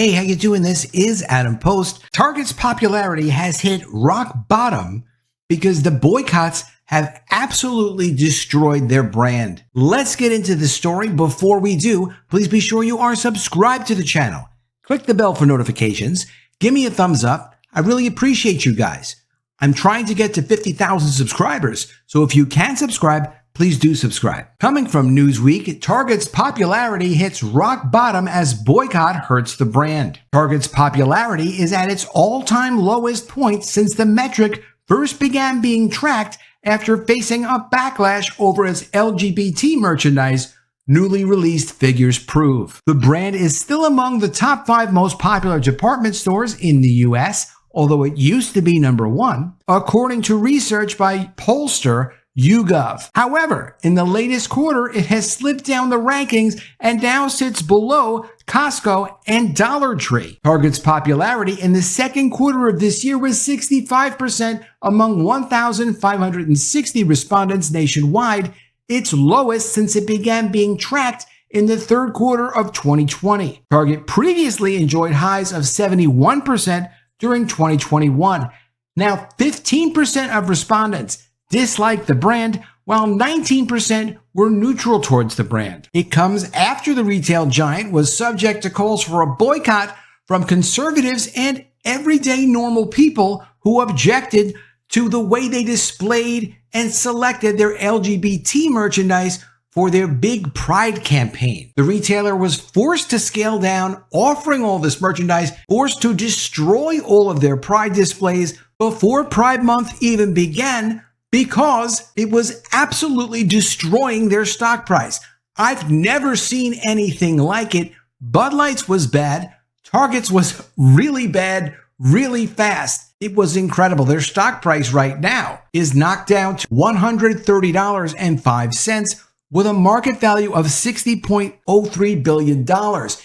Hey, how you doing? This is Adam Post. Target's popularity has hit rock bottom because the boycotts have absolutely destroyed their brand. Let's get into the story. Before we do, please be sure you are subscribed to the channel. Click the bell for notifications. Give me a thumbs up. I really appreciate you guys. I'm trying to get to 50,000 subscribers, so if you can subscribe, please do subscribe. Coming from Newsweek, Target's popularity hits rock bottom as boycott hurts the brand. Target's popularity is at its all-time lowest point since the metric first began being tracked after facing a backlash over its LGBT merchandise, newly released figures prove. The brand is still among the top 5 most popular department stores in the US, although it used to be number 1, according to research by pollster YouGov. However, in the latest quarter, it has slipped down the rankings and now sits below Costco and Dollar Tree. Target's popularity in the second quarter of this year was 65% among 1,560 respondents nationwide, its lowest since it began being tracked in the third quarter of 2020. Target previously enjoyed highs of 71% during 2021. Now, 15% of respondents disliked the brand, while 19% were neutral towards the brand. It comes after the retail giant was subject to calls for a boycott from conservatives and everyday normal people who objected to the way they displayed and selected their LGBT merchandise for their big Pride campaign. The retailer was forced to scale down offering all this merchandise, forced to destroy all of their Pride displays before Pride Month even began, because it was absolutely destroying their stock price. I've never seen anything like it. Bud Light's was bad. Target's was really bad, really fast. It was incredible. Their stock price right now is knocked down to $130.05 with a market value of $60.03 billion.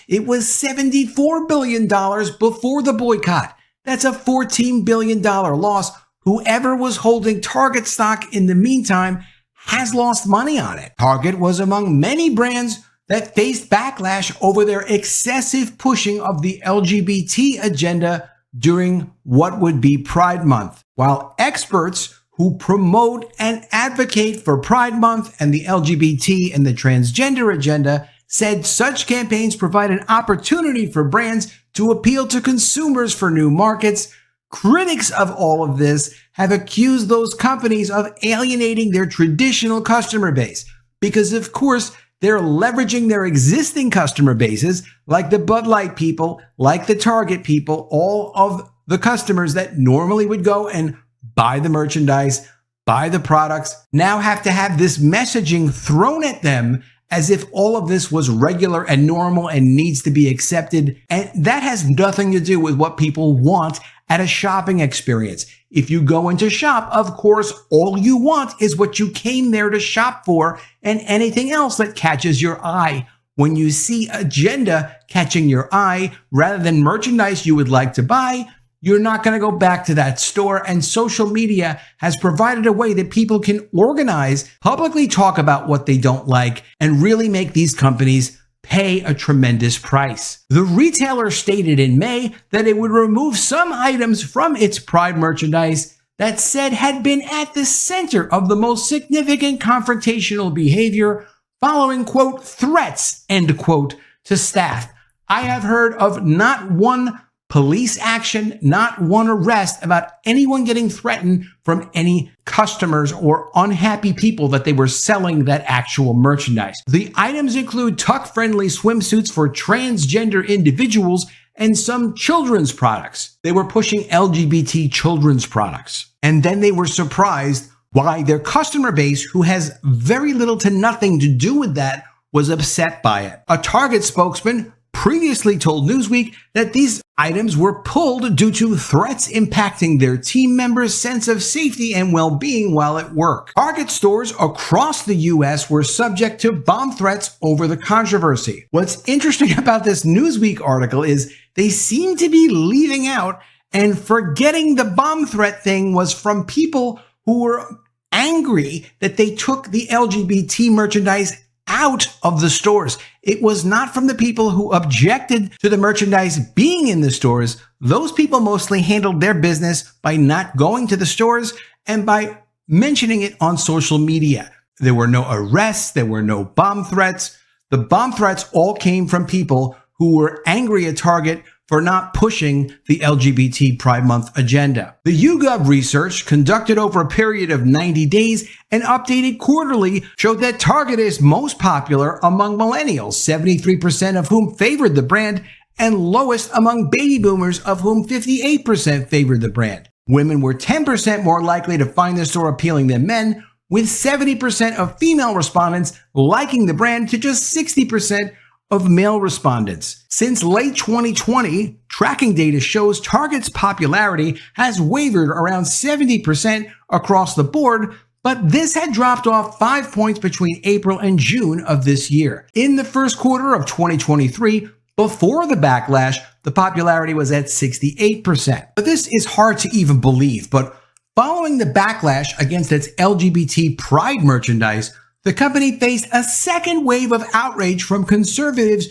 It was $74 billion before the boycott. That's a $14 billion loss. Whoever was holding Target stock in the meantime has lost money on it. Target was among many brands that faced backlash over their excessive pushing of the LGBT agenda during what would be Pride Month. While experts who promote and advocate for Pride Month and the LGBT and the transgender agenda said such campaigns provide an opportunity for brands to appeal to consumers for new markets, critics of all of this have accused those companies of alienating their traditional customer base because, of course, they're leveraging their existing customer bases, like the Bud Light people, like the Target people, all of the customers that normally would go and buy the merchandise, buy the products, now have to have this messaging thrown at them as if all of this was regular and normal and needs to be accepted. And that has nothing to do with what people want at a shopping experience. If you go into shop, of course, all you want is what you came there to shop for and anything else that catches your eye. When you see agenda catching your eye rather than merchandise you would like to buy, you're not going to go back to that store. And social media has provided a way that people can organize, publicly talk about what they don't like, and really make these companies pay a tremendous price. The retailer stated in May that it would remove some items from its Pride merchandise that said had been at the center of the most significant confrontational behavior following, quote, threats, end quote, to staff. I have heard of not one police action, not one arrest about anyone getting threatened from any customers or unhappy people that they were selling that actual merchandise. The items include tuck-friendly swimsuits for transgender individuals and some children's products. They were pushing LGBT children's products. And then they were surprised why their customer base, who has very little to nothing to do with that, was upset by it. A Target spokesman previously told Newsweek that these items were pulled due to threats impacting their team members' sense of safety and well-being while at work. Target stores across the U.S. were subject to bomb threats over the controversy. What's interesting about this Newsweek article is they seem to be leaving out and forgetting the bomb threat thing was from people who were angry that they took the LGBT merchandise out of the stores. It was not from the people who objected to the merchandise being in the stores. Those people mostly handled their business by not going to the stores and by mentioning it on social media. There were no arrests. There were no bomb threats. The bomb threats all came from people who were angry at Target for not pushing the LGBT Pride Month agenda. The YouGov research, conducted over a period of 90 days and updated quarterly, showed that Target is most popular among millennials, 73% of whom favored the brand, and lowest among baby boomers, of whom 58% favored the brand. Women were 10% more likely to find the store appealing than men, with 70% of female respondents liking the brand to just 60% of male respondents. Since late 2020, tracking data shows Target's popularity has wavered around 70% across the board, but this had dropped off 5 points between April and June of this year. In the first quarter of 2023, before the backlash, the popularity was at 68%. But this is hard to even believe, but following the backlash against its LGBT Pride merchandise, the company faced a second wave of outrage from conservatives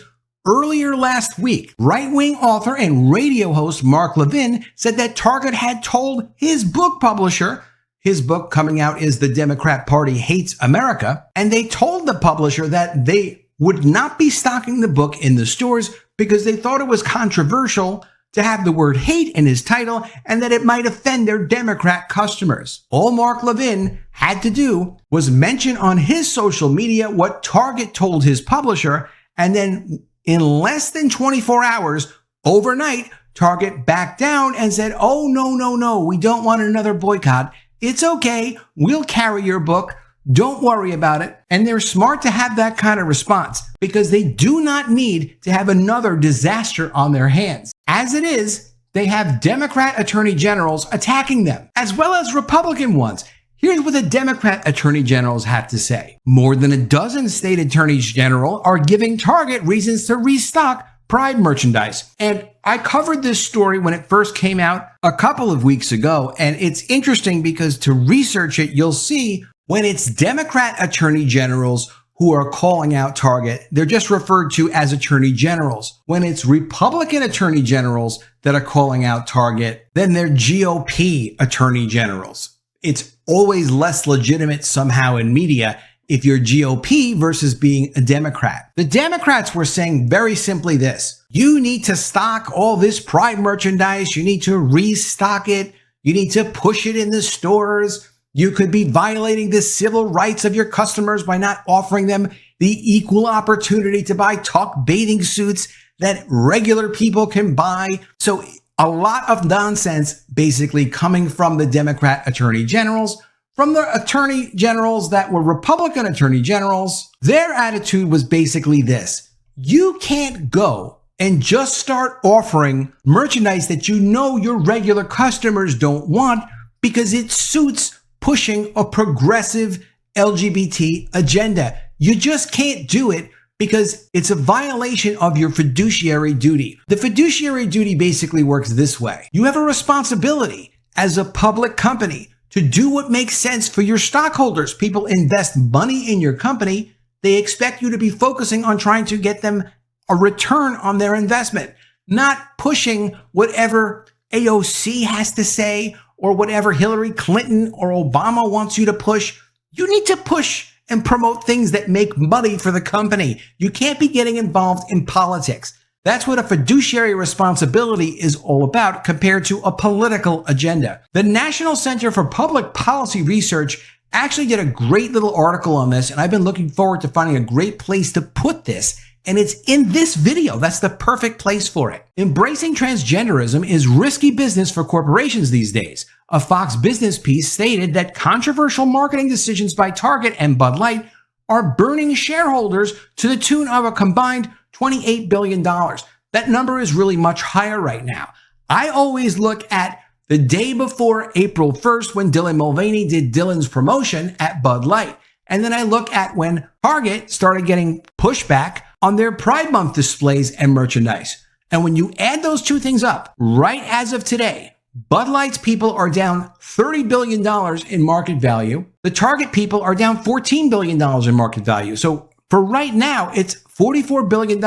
earlier last week. Right-wing author and radio host Mark Levin said that Target had told his book publisher, his book coming out is The Democrat Party Hates America, and they told the publisher that they would not be stocking the book in the stores because they thought it was controversial to have the word hate in his title and that it might offend their Democrat customers. All Mark Levin had to do was mention on his social media what Target told his publisher, and then in less than 24 hours, overnight, Target backed down and said, oh, no, we don't want another boycott. It's okay. We'll carry your book. Don't worry about it. And they're smart to have that kind of response because they do not need to have another disaster on their hands. As it is, they have Democrat attorney generals attacking them, as well as Republican ones. Here's what the Democrat attorney generals have to say. More than a dozen state attorneys general are giving Target reasons to restock Pride merchandise. And I covered this story when it first came out a couple of weeks ago. And it's interesting because to research it, you'll see when it's Democrat attorney generals who are calling out Target, they're just referred to as attorney generals. When it's Republican attorney generals that are calling out Target, then they're GOP attorney generals. It's always less legitimate somehow in media if you're GOP versus being a Democrat. The Democrats were saying very simply this: you need to stock all this Pride merchandise. You need to restock it. You need to push it in the stores. You could be violating the civil rights of your customers by not offering them the equal opportunity to buy tuck bathing suits that regular people can buy. So a lot of nonsense basically coming from the Democrat attorney generals. From the attorney generals that were Republican attorney generals, their attitude was basically this: you can't go and just start offering merchandise that you know your regular customers don't want because it suits pushing a progressive LGBT agenda. You just can't do it because it's a violation of your fiduciary duty. The fiduciary duty basically works this way. You have a responsibility as a public company to do what makes sense for your stockholders. People invest money in your company. They expect you to be focusing on trying to get them a return on their investment, not pushing whatever AOC has to say or whatever Hillary Clinton or Obama wants you to push. You need to push and promote things that make money for the company. You can't be getting involved in politics. That's what a fiduciary responsibility is all about compared to a political agenda. The National Center for Public Policy Research actually did a great little article on this, and I've been looking forward to finding a great place to put this. And it's in this video. That's the perfect place for it. Embracing transgenderism is risky business for corporations these days. A Fox Business piece stated that controversial marketing decisions by Target and Bud Light are burning shareholders to the tune of a combined $28 billion. That number is really much higher right now. I always look at the day before April 1st when Dylan Mulvaney did Dylan's promotion at Bud Light. And then I look at when Target started getting pushback on their Pride Month displays and merchandise. And when you add those two things up, right as of today, Bud Light's people are down $30 billion in market value. The Target people are down $14 billion in market value. So for right now, it's $44 billion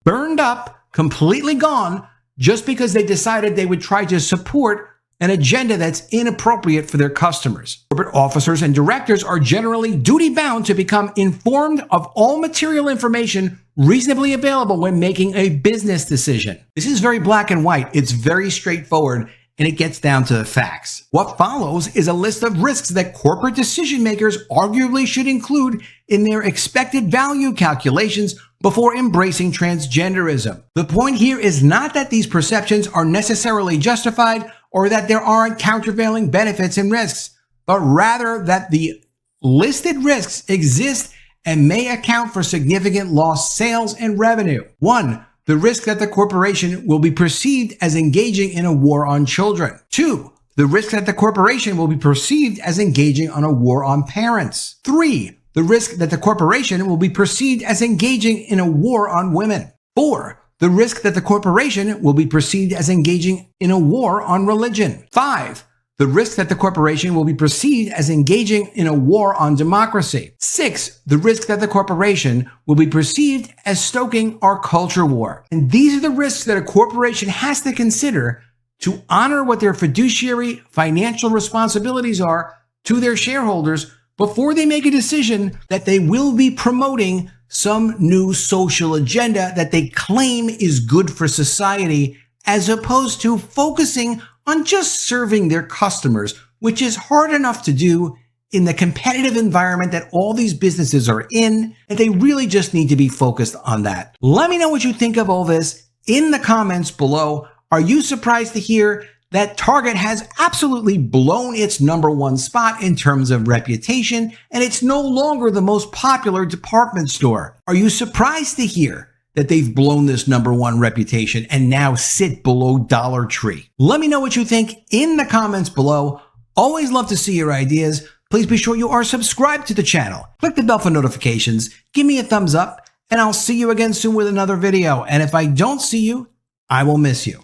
burned up, completely gone, just because they decided they would try to support an agenda that's inappropriate for their customers. Corporate officers and directors are generally duty-bound to become informed of all material information reasonably available when making a business decision. This is very black and white. It's very straightforward, and it gets down to the facts. What follows is a list of risks that corporate decision makers arguably should include in their expected value calculations before embracing transgenderism. The point here is not that these perceptions are necessarily justified or that there aren't countervailing benefits and risks, but rather that the listed risks exist and may account for significant lost sales and revenue. 1. The risk that the corporation will be perceived as engaging in a war on children. 2. The risk that the corporation will be perceived as engaging on a war on parents. 3. The risk that the corporation will be perceived as engaging in a war on women. 4. The risk that the corporation will be perceived as engaging in a war on religion. 5. The risk that the corporation will be perceived as engaging in a war on democracy. 6. The risk that the corporation will be perceived as stoking our culture war. And these are the risks that a corporation has to consider to honor what their fiduciary financial responsibilities are to their shareholders before they make a decision that they will be promoting some new social agenda that they claim is good for society, as opposed to focusing on just serving their customers, which is hard enough to do in the competitive environment that all these businesses are in, and they really just need to be focused on that. Let me know what you think of all this in the comments below. Are you surprised to hear that Target has absolutely blown its #1 spot in terms of reputation, and it's no longer the most popular department store? Are you surprised to hear that they've blown this #1 reputation and now sit below Dollar Tree? Let me know what you think in the comments below. Always love to see your ideas. Please be sure you are subscribed to the channel. Click the bell for notifications. Give me a thumbs up, and I'll see you again soon with another video. And if I don't see you, I will miss you.